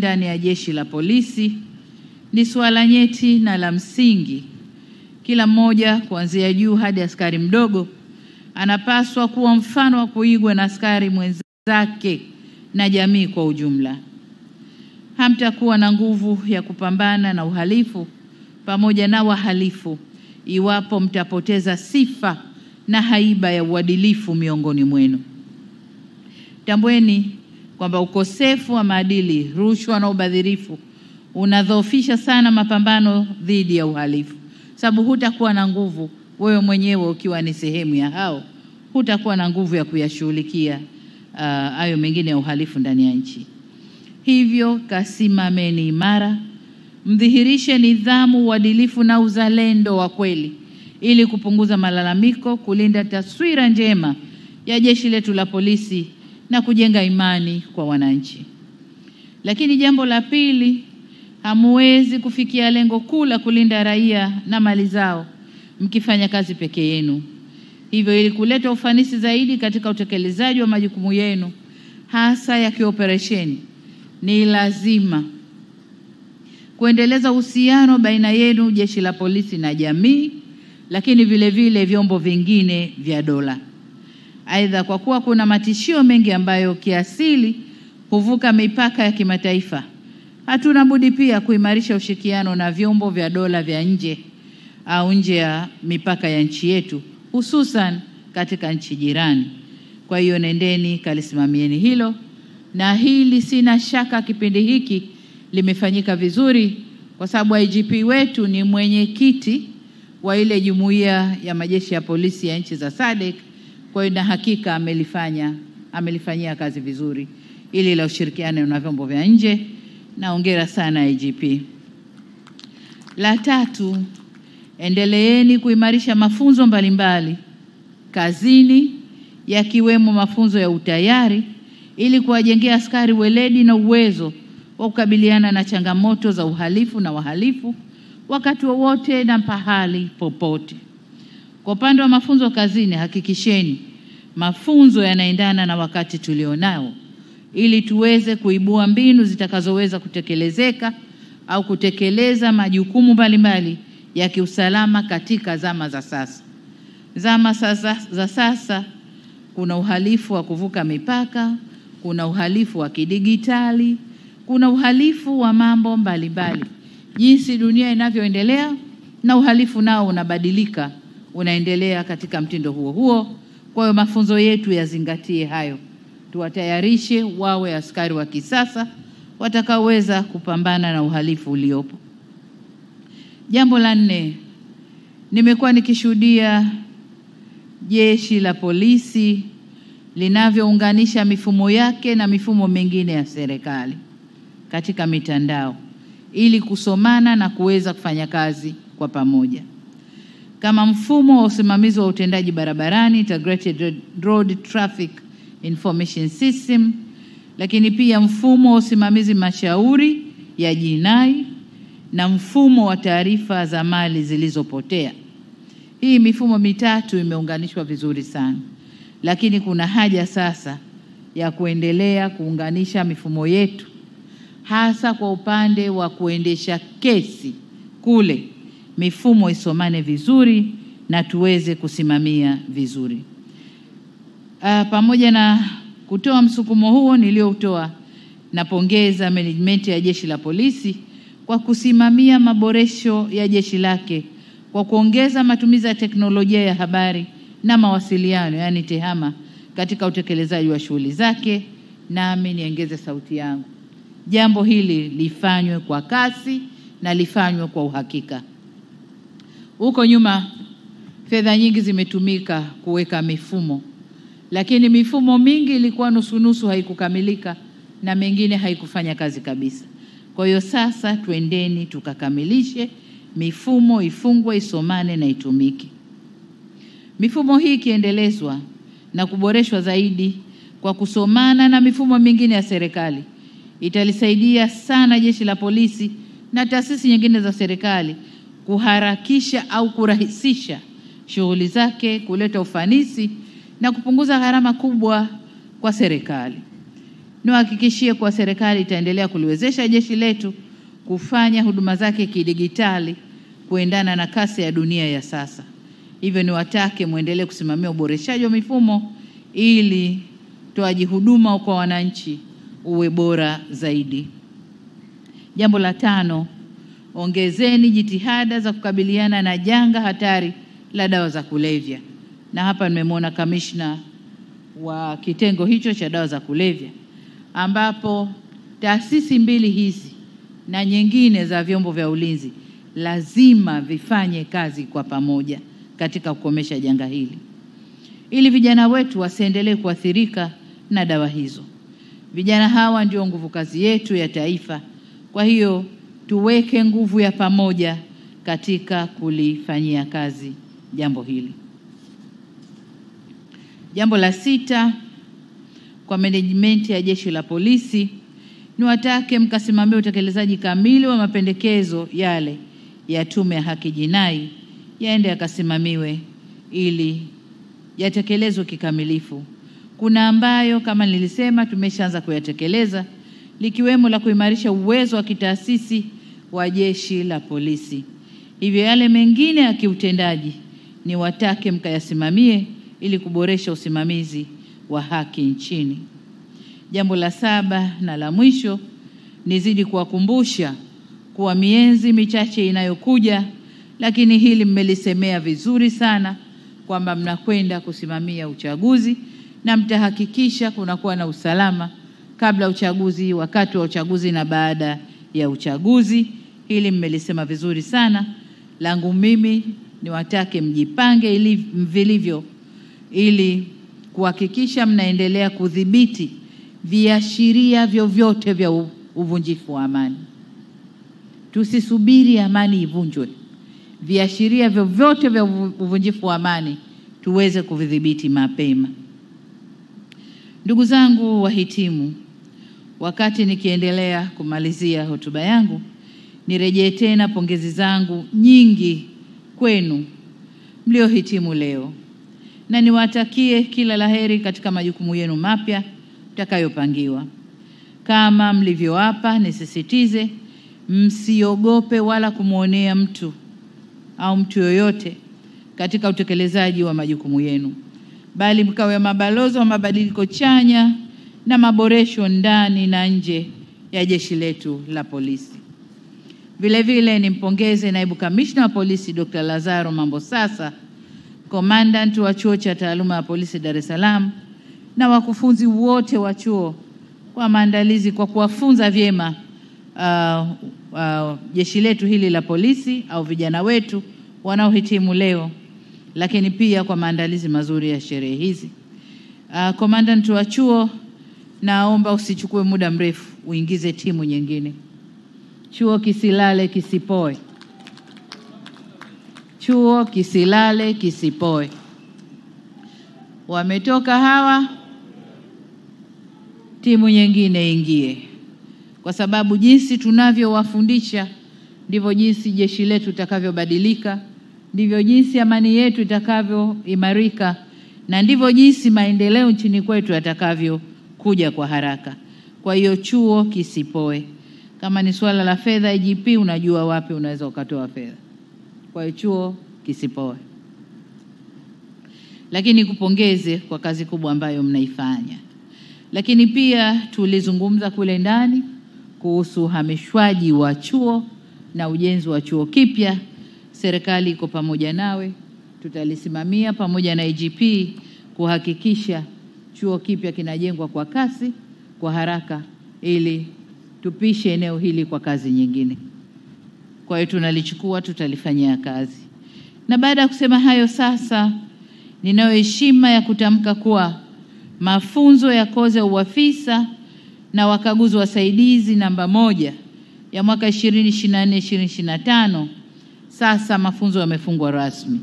ndani ya Jeshi la Polisi ni suala nyeti na la msingi. Kila mmoja kuanzia juu hadi askari mdogo anapaswa kuwa mfano wa kuigwa na askari mwenzake na jamii kwa ujumla. Hamtakuwa na nguvu ya kupambana na uhalifu pamoja na wahalifu iwapo mtapoteza sifa na haiba ya uadilifu miongoni mwenu. Tambueni kwamba ukosefu wa maadili, rushwa na ubadhirifu unadhoofisha sana mapambano dhidi ya uhalifu. Sababu hutakuwa na nguvu wewe mwenyewe ukiwa ni sehemu ya hao, hutakuwa na nguvu ya kuyashughulikia hayo mengine ya uhalifu ndani ya nchi. Hivyo kasimameni imara, mdhihirishe nidhamu, uadilifu na uzalendo wa kweli ili kupunguza malalamiko, kulinda taswira njema ya jeshi letu la polisi na kujenga imani kwa wananchi. Lakini jambo la pili, hamuwezi kufikia lengo kuu la kulinda raia na mali zao mkifanya kazi peke yenu. Hivyo ili kuleta ufanisi zaidi katika utekelezaji wa majukumu yenu hasa ya kioperesheni, ni lazima kuendeleza uhusiano baina yenu jeshi la polisi na jamii, lakini vile vile vyombo vingine vya dola. Aidha, kwa kuwa kuna matishio mengi ambayo kiasili huvuka mipaka ya kimataifa, hatuna budi pia kuimarisha ushirikiano na vyombo vya dola vya nje au nje ya mipaka ya nchi yetu, hususan katika nchi jirani. Kwa hiyo nendeni kalisimamieni hilo, na hili sina shaka kipindi hiki limefanyika vizuri kwa sababu IGP wetu ni mwenyekiti wa ile jumuiya ya majeshi ya polisi ya nchi za SADC. Kwa hiyo na hakika amelifanyia kazi vizuri ili la ushirikiano na vyombo vya nje, na hongera sana IGP. La tatu, endeleeni kuimarisha mafunzo mbalimbali kazini, yakiwemo mafunzo ya utayari ili kuwajengea askari weledi na uwezo wa kukabiliana na changamoto za uhalifu na wahalifu wakati wowote na pahali popote. Kwa upande wa mafunzo kazini, hakikisheni mafunzo yanaendana na wakati tulionao ili tuweze kuibua mbinu zitakazoweza kutekelezeka au kutekeleza majukumu mbalimbali ya kiusalama katika zama za sasa. Zama za sasa kuna uhalifu wa kuvuka mipaka, kuna uhalifu wa kidigitali, kuna uhalifu wa mambo mbalimbali. Jinsi dunia inavyoendelea na uhalifu nao unabadilika, unaendelea katika mtindo huo huo. Kwa hiyo mafunzo yetu yazingatie hayo. Tuwatayarishe wawe askari wa kisasa watakaoweza kupambana na uhalifu uliopo. Jambo la nne, nimekuwa nikishuhudia jeshi la polisi linavyounganisha mifumo yake na mifumo mingine ya serikali katika mitandao ili kusomana na kuweza kufanya kazi kwa pamoja. Kama mfumo wa usimamizi wa utendaji barabarani, Integrated Road Traffic Information System, lakini pia mfumo wa usimamizi mashauri ya jinai na mfumo wa taarifa za mali zilizopotea. Hii mifumo mitatu imeunganishwa vizuri sana, lakini kuna haja sasa ya kuendelea kuunganisha mifumo yetu, hasa kwa upande wa kuendesha kesi kule, mifumo isomane vizuri na tuweze kusimamia vizuri. Pamoja na kutoa msukumo huo nilioutoa, napongeza management ya jeshi la polisi kwa kusimamia maboresho ya jeshi lake kwa kuongeza matumizi ya teknolojia ya habari na mawasiliano, yani TEHAMA, katika utekelezaji wa shughuli zake. Nami niongeze sauti yangu, jambo hili lifanywe kwa kasi na lifanywe kwa uhakika. Huko nyuma fedha nyingi zimetumika kuweka mifumo, lakini mifumo mingi ilikuwa nusu haikukamilika na mengine haikufanya kazi kabisa. Kwa hiyo sasa tuendeni tukakamilishe mifumo, ifungwe, isomane na itumike. Mifumo hii ikiendelezwa na kuboreshwa zaidi kwa kusomana na mifumo mingine ya serikali, italisaidia sana jeshi la polisi na taasisi nyingine za serikali kuharakisha au kurahisisha shughuli zake, kuleta ufanisi na kupunguza gharama kubwa kwa serikali. Niwahakikishie kuwa serikali itaendelea kuliwezesha jeshi letu kufanya huduma zake kidigitali kuendana na kasi ya dunia ya sasa. Hivyo niwatake muendelee kusimamia uboreshaji wa mifumo ili utoaji huduma kwa wananchi uwe bora zaidi. Jambo la 5, ongezeni jitihada za kukabiliana na janga hatari la dawa za kulevya. Na hapa nimemwona kamishna wa kitengo hicho cha dawa za kulevya, ambapo taasisi mbili hizi na nyingine za vyombo vya ulinzi lazima vifanye kazi kwa pamoja katika kukomesha janga hili, ili vijana wetu wasiendelee kuathirika na dawa hizo. Vijana hawa ndio nguvu kazi yetu ya taifa. Kwa hiyo tuweke nguvu ya pamoja katika kulifanyia kazi jambo hili. Jambo la 6, kwa management ya Jeshi la Polisi, niwatake mkasimamia utekelezaji kamili wa mapendekezo yale ya Tume ya Haki Jinai, yaende yakasimamiwe ili yatekelezwe kikamilifu. Kuna ambayo kama nilisema tumeshaanza kuyatekeleza, likiwemo la kuimarisha uwezo wa kitaasisi wa Jeshi la Polisi. Hivyo yale mengine ya kiutendaji niwatake mkayasimamie ili kuboresha usimamizi wa haki nchini. Jambo la 7 na la mwisho, nizidi kuwakumbusha kuwa miezi michache inayokuja, lakini hili mmelisemea vizuri sana, kwamba mnakwenda kusimamia uchaguzi na mtahakikisha kunakuwa na usalama kabla uchaguzi, wakati wa uchaguzi na baada ya uchaguzi. Hili mmelisema vizuri sana. Langu mimi niwatake mjipange vilivyo ili kuhakikisha mnaendelea kudhibiti viashiria vyovyote vya uvunjifu wa amani. Tusisubiri amani ivunjwe. Viashiria vyovyote vya uvunjifu wa amani tuweze kuvidhibiti mapema. Ndugu zangu wahitimu, wakati nikiendelea kumalizia hotuba yangu, nirejee tena pongezi zangu nyingi kwenu mliohitimu leo, na niwatakie kila laheri katika majukumu yenu mapya mtakayopangiwa. Kama mlivyoapa, nisisitize msiogope wala kumuonea mtu au mtu yoyote katika utekelezaji wa majukumu yenu, bali mkawe mabalozi wa mabadiliko chanya na maboresho ndani na nje ya jeshi letu la polisi. Vile vile nimpongeze Naibu Kamishna wa Polisi Dr. Lazaro Mambosasa, Commandant wa Chuo cha Taaluma ya Polisi Dar es Salaam, na wakufunzi wote wa chuo kwa maandalizi, kwa kuwafunza vyema jeshi letu hili la polisi au vijana wetu wanaohitimu leo, lakini pia kwa maandalizi mazuri ya sherehe hizi. Commandant wa chuo, naomba usichukue muda mrefu, uingize timu nyingine. Chuo kisilale kisipoe. Chuo kisilale kisipoe. Wametoka hawa, timu nyingine ingie. Kwa sababu jinsi tunavyowafundisha ndivyo jinsi jeshi letu litakavyobadilika, ndivyo jinsi amani yetu itakavyoimarika, na ndivyo jinsi maendeleo nchini kwetu yatakavyokuja kwa haraka. Kwa hiyo chuo kisipoe. Kama ni swala la fedha, IGP unajua wapi unaweza ukatoa fedha. Kwa hiyo chuo kisipoe. Lakini kupongeze kwa kazi kubwa ambayo mnaifanya. Lakini pia tulizungumza kule ndani kuhusu uhamishwaji wa chuo na ujenzi wa chuo kipya. Serikali iko pamoja nawe, tutalisimamia pamoja na IGP kuhakikisha chuo kipya kinajengwa kwa kasi, kwa haraka, ili tupishe eneo hili kwa kazi nyingine. Kwa hiyo tunalichukua, tutalifanyia kazi. Na baada ya kusema hayo, sasa ninayo heshima ya kutamka kuwa mafunzo ya kozi ya uafisa na wakaguzi wasaidizi namba 1 ya mwaka 2024-2025 sasa mafunzo yamefungwa rasmi.